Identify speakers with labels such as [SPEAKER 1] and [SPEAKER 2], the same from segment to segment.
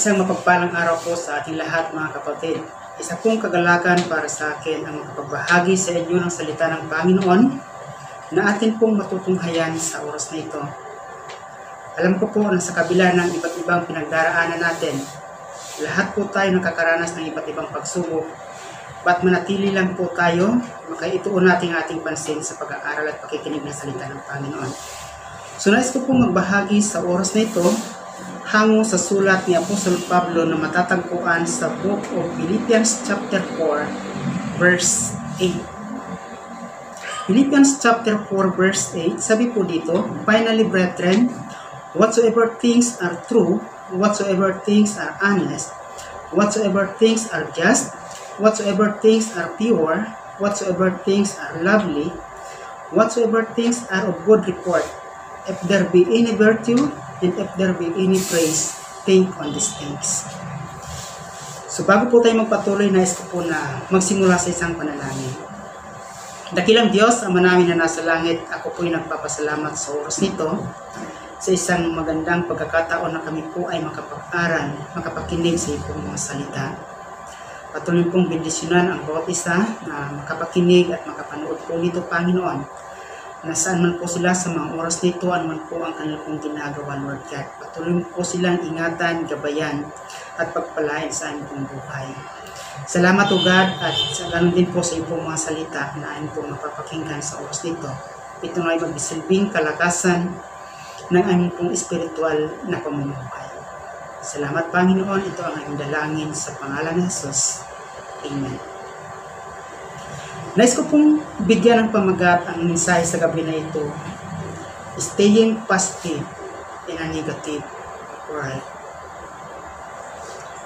[SPEAKER 1] Isang mapagpalang araw po sa ating lahat, mga kapatid. Isa pong kagalakan para sa akin ang makapagbahagi sa inyo ng salita ng Panginoon na atin pong matutunghayan sa oras na ito. Alam ko po na sa kabila ng iba't ibang pinagdaraanan natin, lahat po tayo nakakaranas ng iba't ibang pagsubok. Ba't manatili lang po tayo, makaituon natin ating pansin sa pag-aaral at pakikinig ng salita ng Panginoon. So nais ko pong magbahagi sa oras na ito hango sa sulat ni Apostol Pablo na matatagpuan sa Book of Philippians chapter 4 verse 8. Philippians chapter 4 verse 8, sabi po dito, "Finally, brethren, whatsoever things are true, whatsoever things are honest, whatsoever things are just, whatsoever things are pure, whatsoever things are lovely, whatsoever things are of good report, if there be any virtue, and if there be any praise, think on these things." So bago po tayo magpatuloy, nais ko po na magsimula sa isang panalangin. Dakilang Diyos, Ama namin na nasa langit, ako po'y nagpapasalamat sa oras nito, sa isang magandang pagkakataon na kami po ay makapag-aral, makapakinig sa iyong mga salita. Patuloy pong bendisyonan ang bawat isa na makapakinig at makapanood po nito, Panginoon. Nasaan man po sila sa mga oras nito, anuman po ang kanilang pong ginagawa, Lord God. Patuloy po silang ingatan, gabayan, at pagpalain sa aming pong buhay. Salamat, O God, at ganoon din po sa iyong mga salita na aming pong mapapakinggan sa oras nito. Ito nga ay magbisilbing kalakasan ng aming pong espiritual na pamumuhay. Salamat, Panginoon. Ito ang aming dalangin sa pangalan ni Jesus. Amen. Nais ko pong bigyan ng pamagat ang mensahe sa gabi na ito, staying positive in a negative world.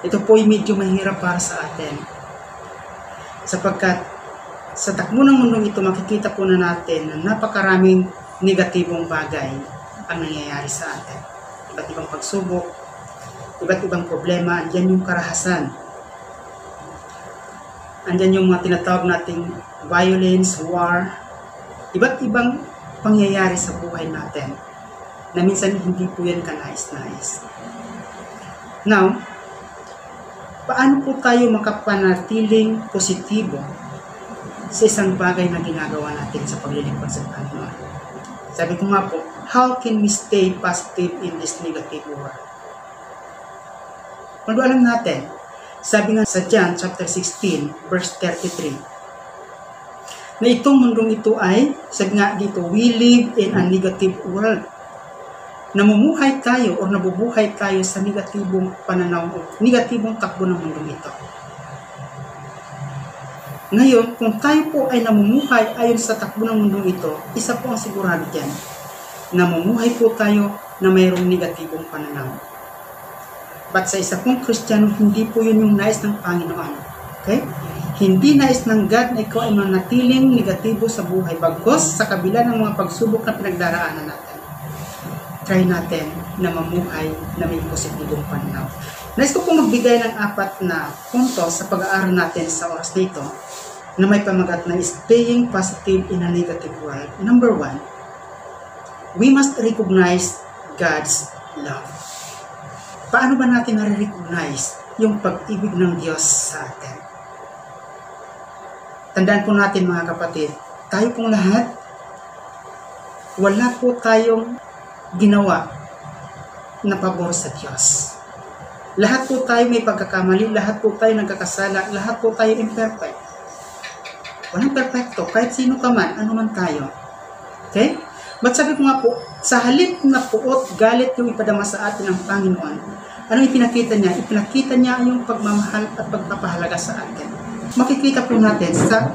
[SPEAKER 1] Ito po ay medyo mahirap para sa atin, sapagkat sa takbo ng mundong ito makikita po na natin na napakaraming negatibong bagay ang nangyayari sa atin. Iba't ibang pagsubok, iba't ibang problema, andyan yung karahasan. Andyan yung mga tinatawag nating violence, war, iba't ibang pangyayari sa buhay natin na minsan hindi po yan kanais-nais. Now, paano po tayo makapanatiling positibo sa isang bagay na ginagawa natin sa paglilingkod sa Panginoon? Sabi ko nga po, how can we stay positive in this negative world? Kung alam natin, sabi nga sa John chapter 16 verse 33, na itong mundong ito ay, sabi nga dito, we live in a negative world. Namumuhay tayo o nabubuhay tayo sa negatibong pananaw o negatibong takbo ng mundong ito. Ngayon, kung tayo po ay namumuhay ayon sa takbo ng mundong ito, isa po ang sigurado dyan, namumuhay po tayo na mayroong negatibong pananaw. But sa isa pong Kristiyano, hindi po yun yung nais ng Panginoon. Okay? Hindi nais ng God na ikaw ay manatiling negatibo sa buhay. Bagkus sa kabila ng mga pagsubok na pinagdaraanan natin, try natin na mamuhay na may positibong pananaw. Nais ko pong magbigay ng 4 na punto sa pag-aaral natin sa oras na ito na may pamagat na staying positive in a negative world. Number 1, we must recognize God's love. Paano ba natin nare-recognize yung pag-ibig ng Diyos sa atin? Tandaan po natin, mga kapatid, tayo pong lahat, wala po tayong ginawa na pabor sa Diyos. Lahat po tayo may pagkakamali, lahat po tayo nagkakasala, lahat po tayo imperfect. Walang perfecto, kahit sino ka man, ano man tayo. Okay? But sabi ko nga po, sa halip na puot, galit yung ipadama sa atin ng Panginoon, ano ipinakita niya? Ipinakita niya yung pagmamahal at pagpapahalaga sa atin. Makikita po natin sa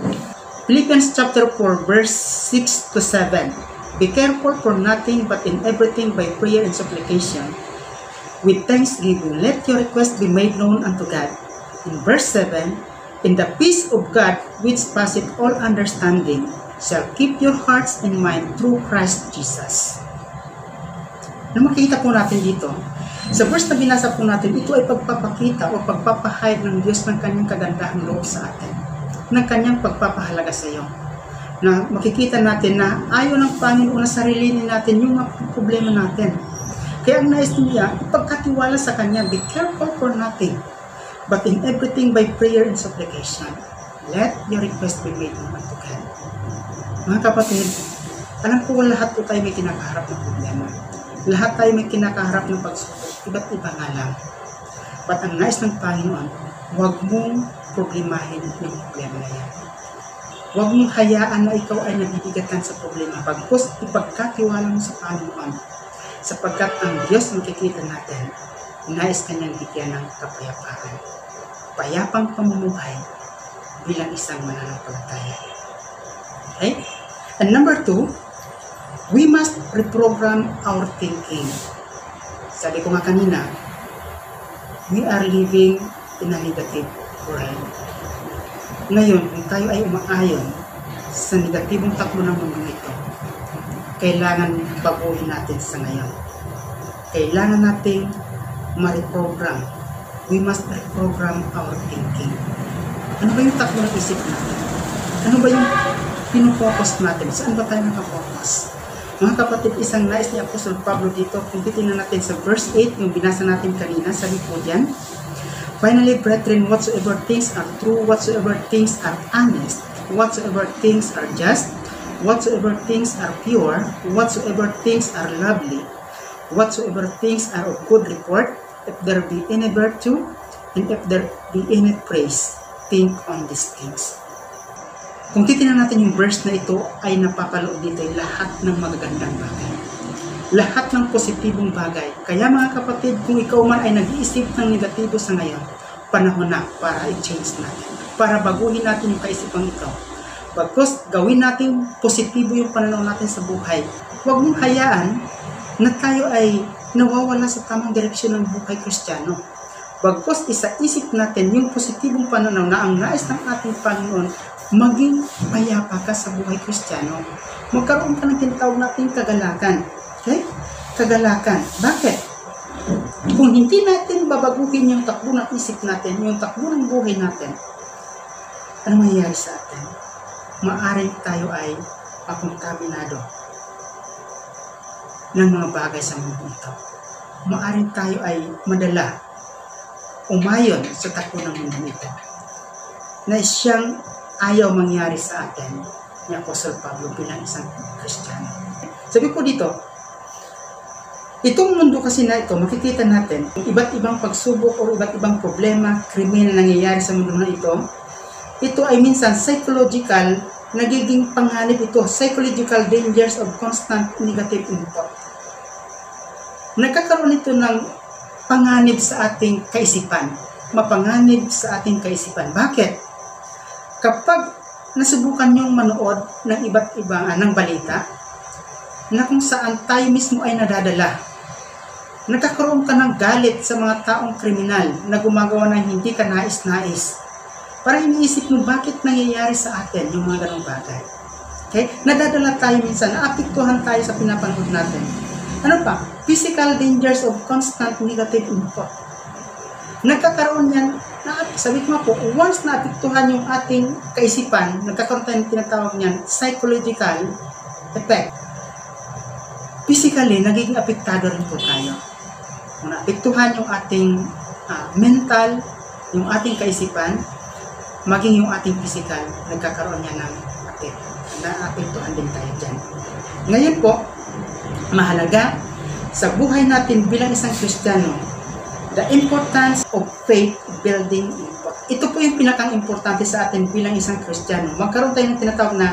[SPEAKER 1] Philippians chapter 4 verse 6 to 7. Be careful for nothing but in everything by prayer and supplication, with thanksgiving, let your request be made known unto God. In verse 7, in the peace of God, which passeth all understanding, shall keep your hearts and mind through Christ Jesus. Na makikita po natin dito, sa verse na binasa po natin, ito ay pagpapakita o pagpapahayag ng Diyos ng kanyang kagandahang loob sa atin, ng kanyang pagpapahalaga sa iyo. Na makikita natin na ayaw ng Panginoon na sarilinin natin yung mga problema natin. Kaya ang nais niya, ipagkatiwala sa Kanya, be careful for nothing, but in everything by prayer and supplication, let your request be made known unto God. Mga kapatid, alam ko lahat po tayo may kinakaharap ng problema. Lahat tayo may kinakaharap ng pagsubok, iba't iba nga lang. But ang nais ng Panginoon, huwag mong problemahin yung problema na yan. Huwag mong hayaan na ikaw ay nabibigatan sa problema. Bagkus ipagkatiwala mo sa Panginoon, sapagkat ang Diyos makikita natin, nais Kanyang bigyan ng kapayapaan. Payapang pamumuhay bilang isang mananampalataya. Okay? And number 2, we must reprogram our thinking. Sabi ko nga kanina, we are living in a negative world. Ngayon, kung tayo ay umaayon sa negatibong takbo ng mundo ito, kailangan baguhin natin sa ngayon. Kailangan nating ma-reprogram. We must reprogram our thinking. Ano ba yung takbo ng isip natin? Ano ba yung pinufocus natin? Saan ba tayo nakafocus? Mga kapatid, isang nais ni Apostol Pablo dito, kung titignan natin sa verse 8, yung binasa natin kanina, sabi po diyan, finally, brethren, whatsoever things are true, whatsoever things are honest, whatsoever things are just, whatsoever things are pure, whatsoever things are lovely, whatsoever things are of good report, if there be any virtue, and if there be any praise, think on these things. Kung titignan natin yung verse na ito, ay napapaloob dito ay lahat ng magagandang bagay. Lahat ng positibong bagay. Kaya mga kapatid, kung ikaw man ay nag-iisip ng negatibo sa ngayon, panahon na para i-change natin. Para baguhin natin yung kaisipang ito. Bagkus gawin natin positibo yung pananaw natin sa buhay. Huwag mong hayaan na tayo ay nawawala sa tamang direksyon ng buhay Kristiyano. Bagkus isa-isip natin yung positibong pananaw na ang nais ng ating Panginoon, maging payapa ka sa buhay Kristiyano. Magkaroon ka ng tinatawag natin kagalakan. Okay? Kagalakan. Bakit? Kung hindi natin babaguhin yung takbo ng isip natin, yung takbo ng buhay natin, ano mangyayari sa atin? Maaring tayo ay makontaminado ng mga bagay sa mundo ito. Maaring tayo ay madala, umayon sa takbo ng mundo ito, na siyang ayaw mangyari sa atin ni Apostol Pablo bilang isang Kristiyano. Sabi po dito, itong mundo kasi na ito, makikita natin yung iba't ibang pagsubok o iba't ibang problema, krimen na nangyayari sa mundo na ito ay minsan psychological, nagiging panganib ito, psychological dangers of constant negative input. Nagkakaroon ito ng panganib sa ating kaisipan, mapanganib sa ating kaisipan. Bakit? Kapag nasubukan yung manood ng iba't ibang ng balita, na kung saan tayo mismo ay nadadala, nagkakaroon ka ng galit sa mga taong kriminal na gumagawa ng hindi ka nais-nais. Para iniisip mo bakit nangyayari sa atin yung mga ganong bagay. Okay? Nadadala tayo minsan, naapektuhan tayo sa pinapanood natin. Ano pa? Physical dangers of constant negative input. Nagkakaroon yan, sabi ko nga po, once naapektuhan yung ating kaisipan, nagkakaroon tayo ng tinatawag niyan, psychological effect. Physically, nagiging apektado rin po tayo. Kung naapektuhan yung ating mental, yung ating kaisipan, maging yung ating physical, nagkakaroon niya ng naapektuhan din tayo dyan. Ngayon po, mahalaga sa buhay natin bilang isang Kristiyano, the importance of faith building input. Ito po yung pinakang-importante sa atin bilang isang Kristiyano. Magkaroon tayo ng tinatawag na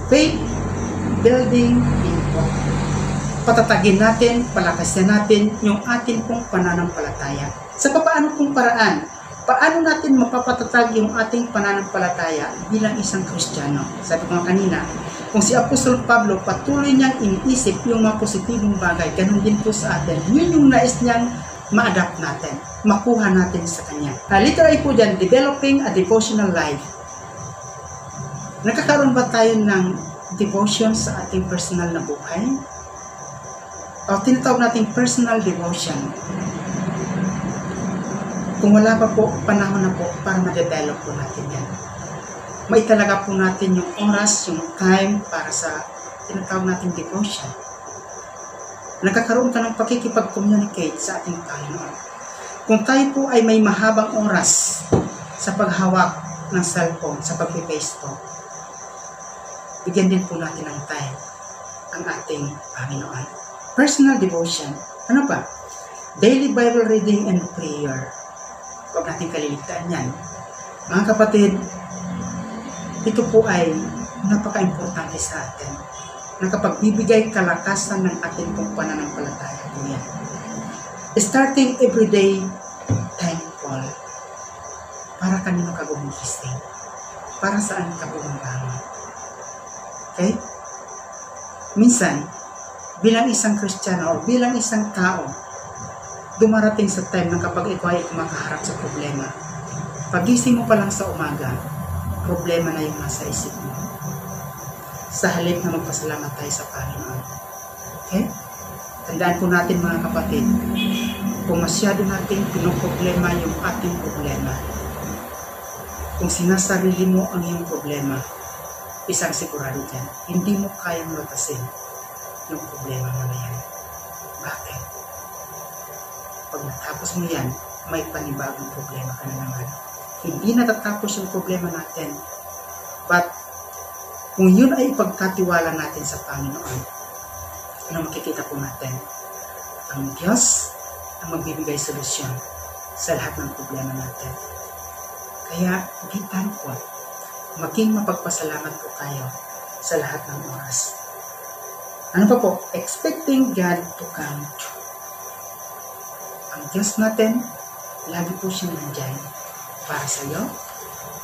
[SPEAKER 1] faith building input. Patatagin natin, palakasin natin yung ating pong pananampalataya. Sa paano pong paraan? Paano natin mapapatatag yung ating pananampalataya bilang isang Kristiyano? Sabi ko kanina, kung si Apostol Pablo patuloy niyang iniisip yung mga positibong bagay, ganun din po sa atin. Yun yung nais niyang ma-adapt natin, makuha natin sa kanya. Literally po dyan, developing a devotional life. Nakakaroon ba tayo ng devotion sa ating personal na buhay? O tinatawag natin personal devotion. Kung wala pa po, panahon na po para ma-develop po natin yan. Maitalaga po natin yung oras, yung time para sa tinatawag natin devotion. nagkakaroon ka ng pakikipag-communicate sa ating Panginoon. Kung tayo po ay may mahabang oras sa paghawak ng cellphone, sa pag-Facebook, bigyan din po natin ng time ang ating Panginoon. Personal devotion. Ano pa? Daily Bible reading and prayer. Huwag natin kaliligtaan yan. Mga kapatid, ito po ay napaka-importante sa atin. Nakapagbibigay kalakasan ng ating pong pananampalataya po yan. Starting everyday thankful. Para kanino ka gumigising? Para saan ka bumabangon? Okay? Minsan, bilang isang Kristiyano o bilang isang tao, dumarating sa time na kapag ikaw ay kumakaharap sa problema, pagising mo pa lang sa umaga, problema na yung nasa isip mo. Sa halip na magpasalamat tayo sa Panginoon. Okay? Tandaan po natin mga kapatid, kung masyado natin pinoproblema yung ating problema, kung sinasarili mo ang iyong problema, isang sigurado dyan, hindi mo kayang lutasin yung problema mo na yan. Bakit? Pag natapos mo yan, may panibagong problema ka na naman. Hindi natatapos yung problema natin. But, kung yun ay ipagkatiwala natin sa Panginoon, ano makikita po natin? Ang Diyos ang magbibigay solusyon sa lahat ng problema natin. Kaya, be thankful. Maging mapagpasalamat po kayo sa lahat ng oras. Ano pa po? Expecting God to come true. Ang Diyos natin, lagi po siyang nandyan para sa iyo,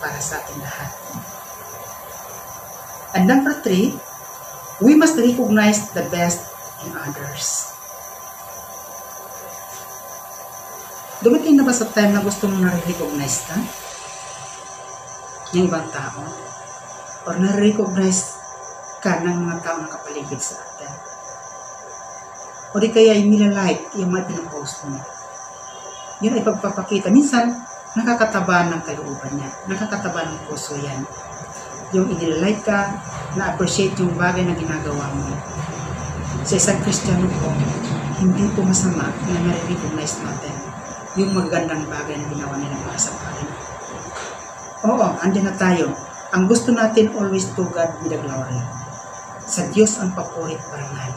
[SPEAKER 1] para sa ating lahat. And number 3, we must recognize the best in others. Dumating na ba sa time na gusto mong nare-recognize ka ng ibang tao? Or nare-recognize ka ng mga tao na kapaligid sa atin? O di kaya yung nilalike yung mga pinapost mo? Yun ay pagpapakita. Minsan, nakakataba ng kalooban niya. Nakakataba ng puso yan. Yung inilalike ka, na-appreciate yung bagay na ginagawa mo. Sa isang Kristiyano po, hindi po masama na nare-recognize natin yung magagandang bagay na ginawa nila para sa Panginoon. Oo, andyan na tayo. Ang gusto natin, always to God be the glory. Sa Diyos ang papurit parangal.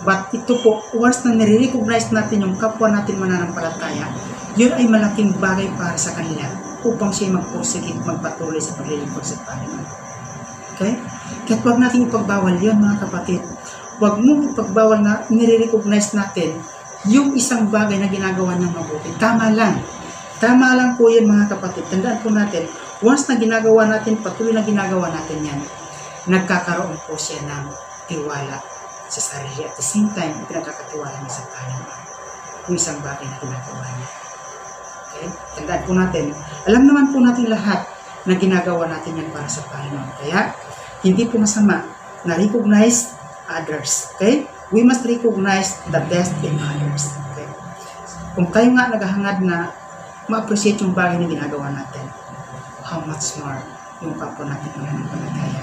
[SPEAKER 1] But ito po, once na nare-recognize natin yung kapwa natin mananampalataya, yun ay malaking bagay para sa kanila upang siya magpursige, magpatuloy sa paglilingkod sa Panginoon. Okay? Kaya huwag natin ipagbawal yun, mga kapatid. Huwag mong ipagbawal na nire-recognize natin yung isang bagay na ginagawa niyang mabuti. Tama lang. Tama lang po yan, mga kapatid. Tandaan po natin, once na ginagawa natin, patuloy na ginagawa natin yan, nagkakaroon po siya ng tiwala sa sarili. At the same time, pinagkakatiwala niya sa Panginoon yung isang bagay na ginagawa niya. Okay? Tandaan po natin, alam naman po natin lahat na ginagawa natin yan para sa Panginoon. Kaya, hindi po masama na recognize others. Okay? We must recognize the best in others. Okay? Kung tayo nga naghahangad na ma-appreciate yung bagay na ginagawa natin, how much more yung kapwa natin mananampalataya.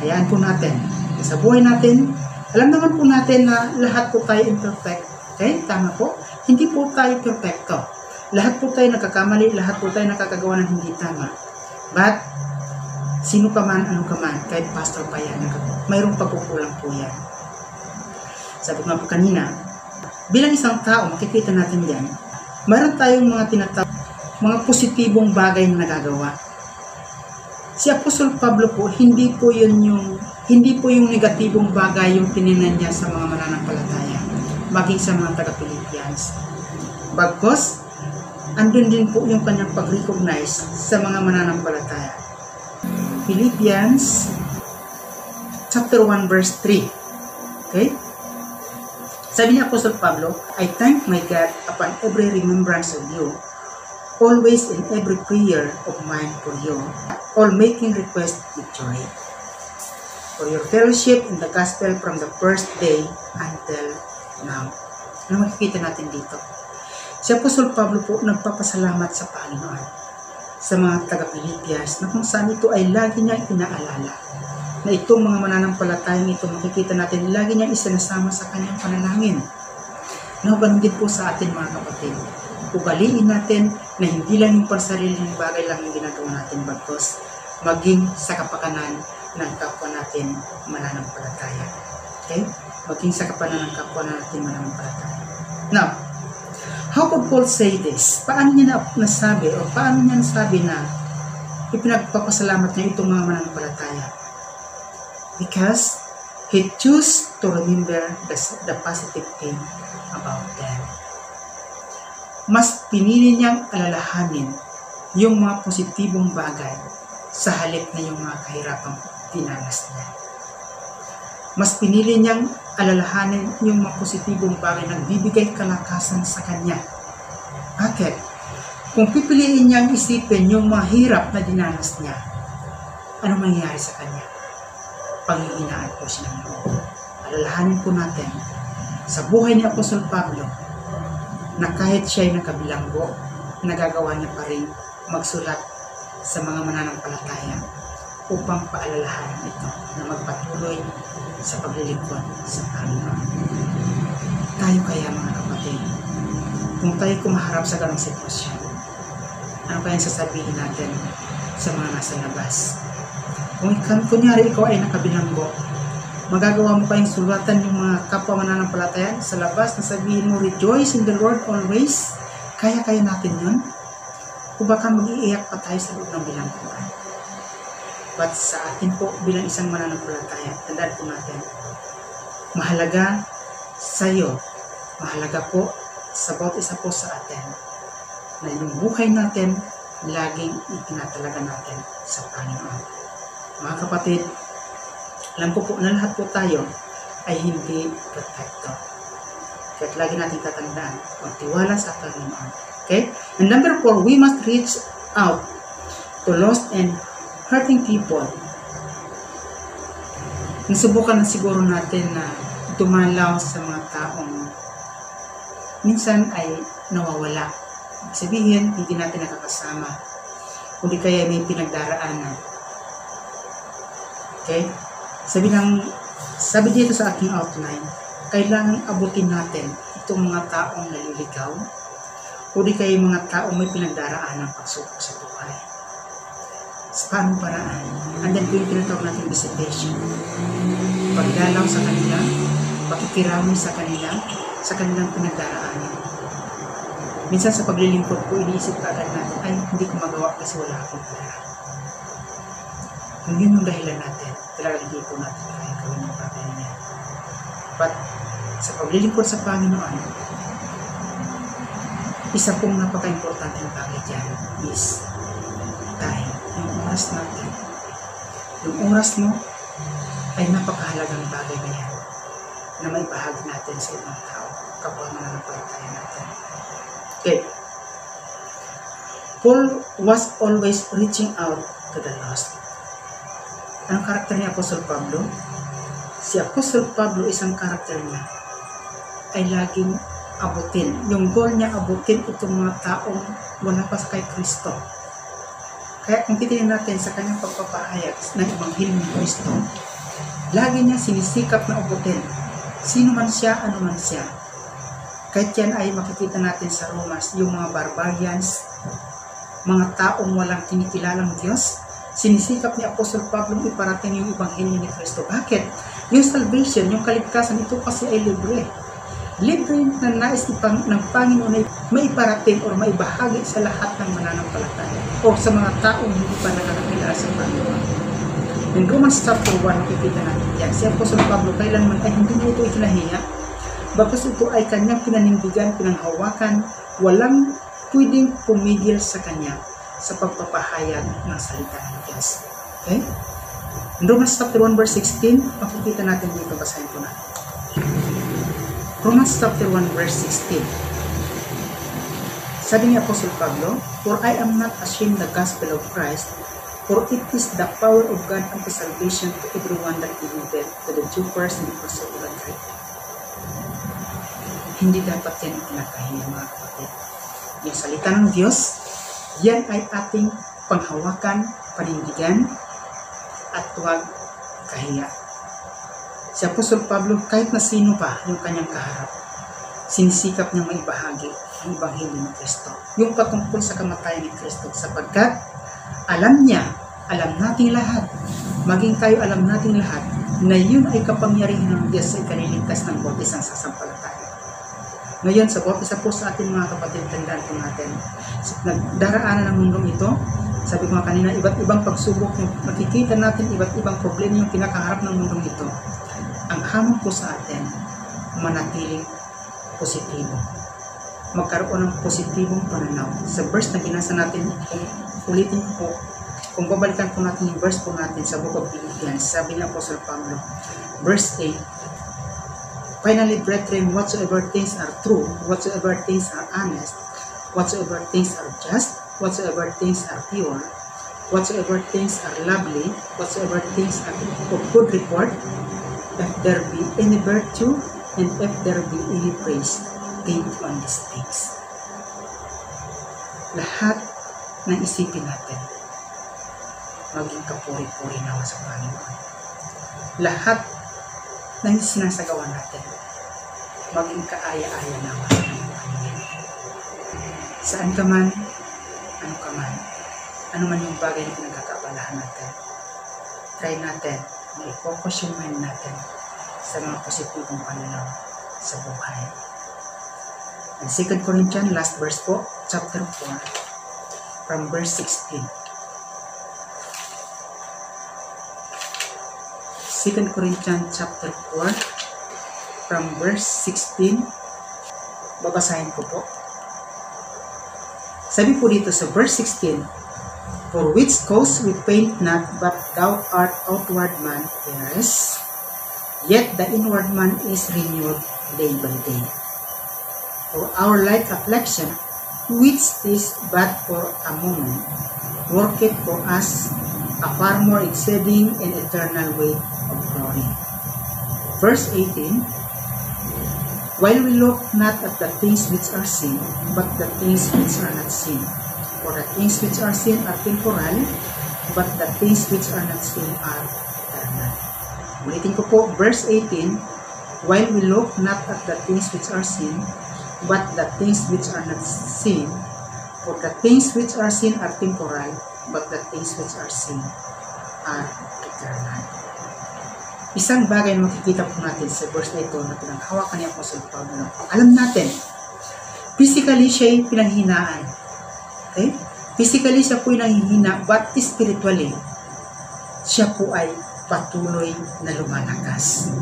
[SPEAKER 1] Hayaan po natin. Sa buhay natin, alam naman po natin na lahat po tayo imperfect. Okay? Tama po? Hindi po tayo perfecto. Lahat po tayo nagkakamali, lahat po tayo nakakagawa ng hindi tama. But, sino ka man, ano ka man, kahit pastor pa yan, mayroong pagkukulang po yan. Sabi ko nga po kanina, bilang isang tao, makikita natin yan, mayroon tayong mga tinatawag, mga positibong bagay na nagagawa. Si Apostol Pablo po, hindi po yung negatibong bagay yung tininan niya sa mga mananampalataya, maging sa mga taga-Philippians. Bagkos, andun din po yung kanyang pag-recognize sa mga mananampalataya. Philippians chapter 1 verse 3. Okay? Sabi ni Apostol Pablo, I thank my God upon every remembrance of you, always in every prayer of mine for you, all making request with joy, for your fellowship in the gospel from the first day until now. Ano makikita natin dito? Si Apostol Pablo po nagpapasalamat sa Panginoon sa mga taga-Philippians na kung saan ito ay lagi niya inaalala na itong mga mananampalatayang ito, makikita natin, lagi niyang isinasama sa kanyang panalangin. No, ganun din po sa atin mga kapatid. Ugaliin natin na hindi lang yung pansariling bagay lang yung ginagawa natin, bagkos maging sa kapakanan ng kapwa natin mananampalataya. Okay? Maging sa kapakanan ng kapwa natin mananampalataya. Now, how could Paul say this? Paano niya nasabi o paano niya nasabi na ipinagpapasalamat niya itong mga mananampalataya? Because he chose to remember the positive thing about them. Mas pinili niyang alalahanin yung mga positibong bagay sa halip na yung mga kahirapang dinanas niya. Mas pinili niyang alalahanin yung mga positibong bagay na bibigay kalakasan sa kanya. Bakit? Kung pipiliin niyang isipin yung mga hirap na dinanas niya, ano mangyayari sa kanya? Panghihinaan po siya ng loob. Alalahanin po natin sa buhay ni Apostol Pablo na kahit siya ay nakabilanggo, nagagawa niya pa rin magsulat sa mga mananampalataya upang paalalahanin ito na magpatuloy sa paglilingkod sa Panginoon. Tayo kaya mga kapatid, kung tayo kumaharap sa ganong sitwasyon, ano kayang sasabihin natin sa mga nasa labas? Kung kunyari ikaw ay nakabilanggo, magagawa mo kayong sulatan yung mga kapwa mananampalataya sa labas na sabihin mo, rejoice in the Lord always. Kaya natin yun? O baka mag-iiyak pa tayo sa loob ng bilangguan? But sa atin po bilang isang mananampalataya, tandaan po natin, mahalaga sa iyo, mahalaga po sa bawat isa po sa atin, na yung buhay natin, laging itinatalaga natin sa Panginoon. Mga kapatid, alam ko po na lahat po tayo ay hindi perfecto. Kaya lagi natin tatandaan, magtiwala sa Panginoon. Okay? And number 4, we must reach out to lost and hurting people. Nasubukan na siguro natin na dumalaw sa mga taong minsan ay nawawala. Sabihin, hindi natin nakakasama. Kundi kaya may pinagdaraanan. Okay? Sabi dito sa aking outline, kailangan abutin natin itong mga taong naliligaw o di kaya mga taong may pinagdaraan ng pagsubok sa buhay. Sa paanong paraan? And then yung tinatawag natin visitation. Pagdalaw sa kanila, pakikirami sa kanila, sa kanilang pinagdaraanan. Minsan sa paglilingkod ko, iniisip ka agad natin, ay hindi ko magawa kasi wala akong pera. Kung yun yung dahilan natin, talaga hindi po natin kaya gawin ng bagay niya. But sa paglilingkod sa Panginoon, isa pong napaka-importanteng bagay dyan is time, yung oras natin. Yung oras mo ay napakahalagang bagay na yan na may bahagi natin sa ibang tao kapag mananampalataya natin. Okay. Paul was always reaching out to the lost. Anong karakter ni Apostol Pablo? Si Apostol Pablo, isang karakter niya ay laging abutin. Yung goal niya, abutin itong mga taong wala pa sa kay Kristo. Kaya kung titingnan natin sa kanyang pagpapahayag ng Ebanghelyo ni Kristo, lagi niya sinisikap na abutin. Sino man siya, ano man siya. Kahit yan ay makikita natin sa Romas, yung mga barbarians, mga taong walang kinikilalang Diyos, sinisikap ni Apostol Pablo iparating yung Ebanghelyo ni Kristo. Bakit? Yung salvation, yung kaligtasan, ito kasi ay libre. Libre na nais ng Panginoon na maiparating o maibahagi sa lahat ng mananampalataya o sa mga taong hindi pa nakakilala sa Panginoon. In Romans chapter 1, nakikita natin yan. Si Apostol Pablo kailanman ay hindi mo ito ikinahiya. Bakit ito ay kanyang pinanindigan, pinanghawakan, walang pwedeng pumigil sa kanya sa pagpapahayag ng salita ng Diyos. Okay? In Romans chapter 1 verse 16, makikita natin dito, basahin ko na. Romans chapter 1 verse 16. Sabi ni Apostle Pablo, "For I am not ashamed of the gospel of Christ, for it is the power of God unto salvation to everyone that believeth, to the Jew first and also to the Greek." Hindi dapat yan itinakahiya, mga kapatid. Yung salita ng Diyos, yan ay ating panghawakan, panindigan, at huwag kahiya. Si Apostol Pablo, kahit na sino pa yung kanyang kaharap, sinisikap niyang maibahagi ang Ebanghelyo ni Kristo. Yung patungkol sa kamatayan ni Kristo, sapagkat alam niya, alam nating lahat, maging tayo alam nating lahat, na yun ay kapangyarihan ng Diyos sa ikaliligtas ng bawat isang sasampalataya. Ngayon, sa bawat isa po sa atin mga kapatid, tandaan po natin, nagdaraanan ng mundong ito, sabi ko nga kanina, iba't ibang pagsubok, makikita natin iba't ibang problema yung kinakaharap ng mundong ito. Ang hamon po sa atin, manatiling positibo. Magkaroon ng positibong pananaw. Sa verse na binasa natin, ulitin po, kung babalikan po natin yung verse po natin sa Book of Philippians, sabi ni Apostle Pablo, verse 8, finally, brethren, whatsoever things are true, whatsoever things are honest, whatsoever things are just, whatsoever things are pure, whatsoever things are lovely, whatsoever things are of good report, if there be any virtue, and if there be any praise, think on these things. Lahat ng isipin natin, maging kapuri-puri naman sa Panginoon. Lahat ng sinasagawa natin, maging kaaya-aya naman sa Panginoon. Saan ka man, ano man yung bagay na pinagkakabalahan natin, try natin na i-focus yung mind natin sa mga positibong pananaw sa buhay. And 2 Corinthians, last verse po, chapter 4, from verse 16. 2 Corinthians chapter 4, from verse 16, babasahin ko po. Sabi po dito sa verse 16, for which cause we faint not, but thou art outward man perishes, yet the inward man is renewed day by day. For our light affliction, which is but for a moment, worketh for us a far more exceeding and eternal weight of glory. Verse 18, while we look not at the things which are seen, but the things which are not seen. For the things which are seen are temporal, but the things which are not seen are eternal. Ulitin ko po, verse 18, while we look not at the things which are seen, but the things which are not seen. For the things which are seen are temporal, but the things which are seen are eternal. Isang bagay na makikita po natin sa verse na ito na pinanghawakan ni Apostle Pablo. Alam natin, physically siya ay pinanghinaan. Okay? Physically siya po ay nanghihina, but spiritually, siya po ay patuloy na lumalakas.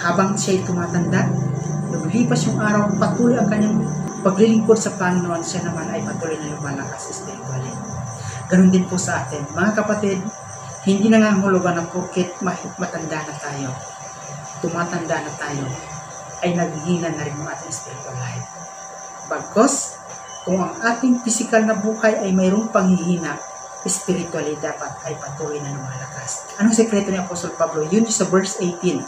[SPEAKER 1] Habang siya ay tumatanda, lumipas yung araw, patuloy ang kanyang paglilingkod sa Panginoon, siya naman ay patuloy na lumalakas spiritually. Ganun din po sa atin. Mga kapatid, hindi nangangahulugan na porket matanda na tayo, tumatanda na tayo, ay naghihina na rin ang ating spiritual life. Bagkus, kung ang ating physical na buhay ay mayroong panghihina, spiritually dapat ay patuloy na lumalakas. Anong sekreto ni Apostle Pablo? Yun sa verse 18.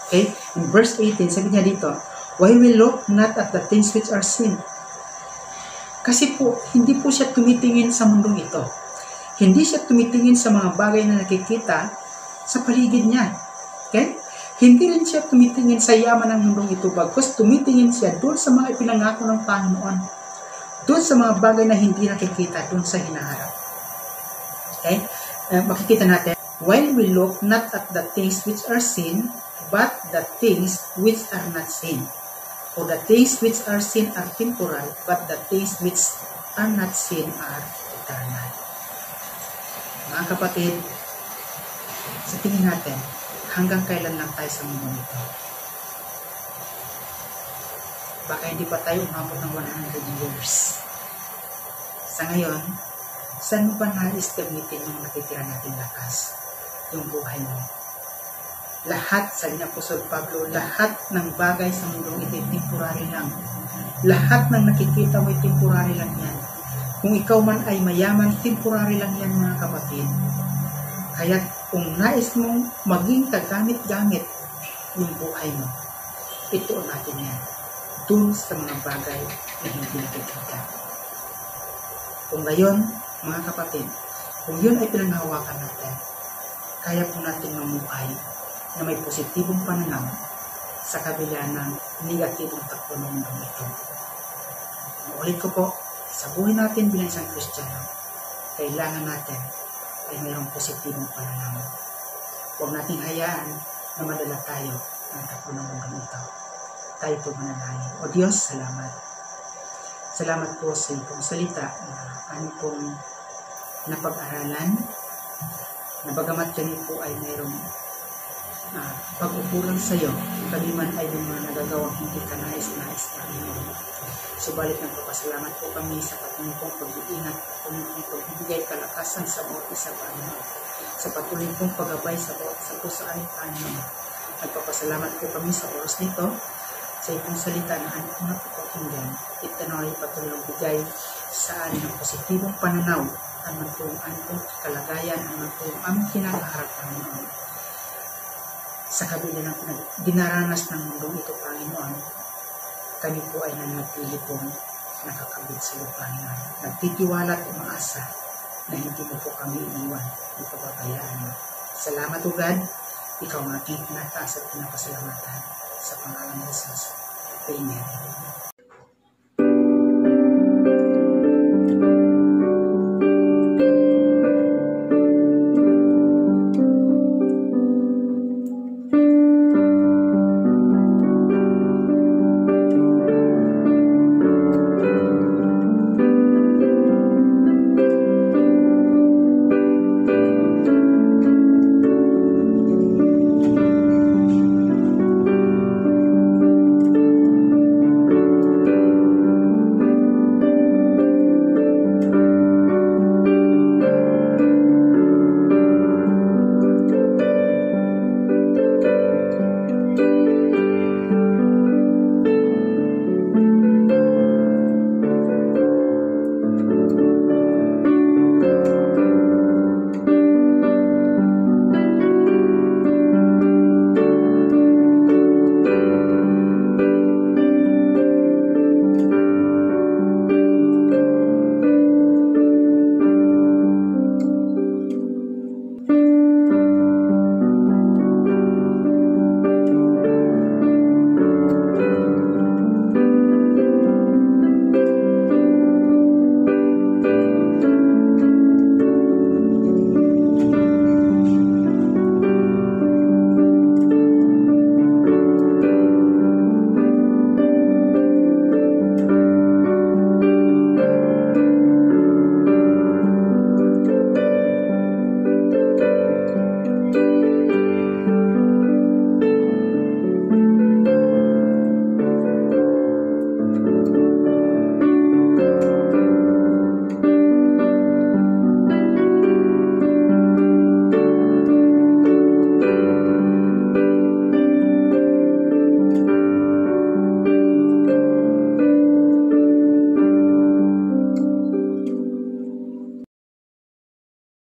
[SPEAKER 1] Okay? In verse 18, sabi niya dito, why we look not at the things which are seen? Kasi po, hindi po siya tumitingin sa mundong ito. Hindi siya tumitingin sa mga bagay na nakikita sa paligid niya. Okay? Hindi rin siya tumitingin sa yaman ng mundong ito, bagkus tumitingin siya doon sa mga ipinangako ng Panginoon. Doon sa mga bagay na hindi nakikita, doon sa hinaharap. Okay? Makikita natin, while we look not at the things which are seen, but the things which are not seen. For the things which are seen are temporal, but the things which are not seen are eternal. Mga kapatid, sa tingin natin, hanggang kailan lang tayo sa mundo ito? Baka hindi pa tayo umabot ng 100 years. Sa ngayon, saan mo ba nais gamitin yung natitira nating lakas? Yung buhay mo. Lahat, sabi ni Apostol Pablo, lahat ng bagay sa mundong ito ay temporary lang. Lahat ng nakikita mo ay temporary lang yan. Kung ikaw man ay mayaman, temporary lang yan mga kapatid. Kaya kung nais mong maging kagamit-gamit yung buhay mo, ito natin yan. Dun sa mga bagay na hindi nakikita. Kung gayon, mga kapatid, kung yun ay pinanghawakan natin, kaya po natin mamuhay na may positibong pananaw sa kabila ng negatibong takbo ng mundong ito. Ulit ko po, sa buhay natin bilang isang Kristiyano, kailangan natin ay mayroong positibong pananaw. Huwag nating hayaan na madala tayo ng takbo ng mundong ito. Tayo po manalangin. O Diyos, salamat. Salamat po sa iyong salita na ano pong napag-aralan, na bagamat kami po ay mayroong pag-upulang sa iyo, kami man ay yung mga nagagawang hindi ka nais-nais, Panginoon. Subalit nagpapasalamat po kami sa patuloy pong pag-iingat, patuloy pong pagbibigay kalakasan sa bawat isa, Panginoon. Sa patuloy pong paggabay sa bawat isa po sa aming Panginoon. Nagpapasalamat po kami sa oras nito, sa itong salita na ano po napapakinggan. Ito na ay patuloy bigay sa amin ng positibong pananaw, ano po yung aming kalagayan, ano po yung aming kinakaharap, Panginoon. Sa kabila ng dinaranas ng mundong ito, Panginoon, kami po ay nanatili pong nakakabit sa iyo, Panginoon. Nagtitiwala at umaasa na hindi mo po kami iniwan, hindi pababayaan mo. Salamat, O God, ikaw ang aking pinataas at pinapasalamatan sa pangalan ng Jesus. Amen.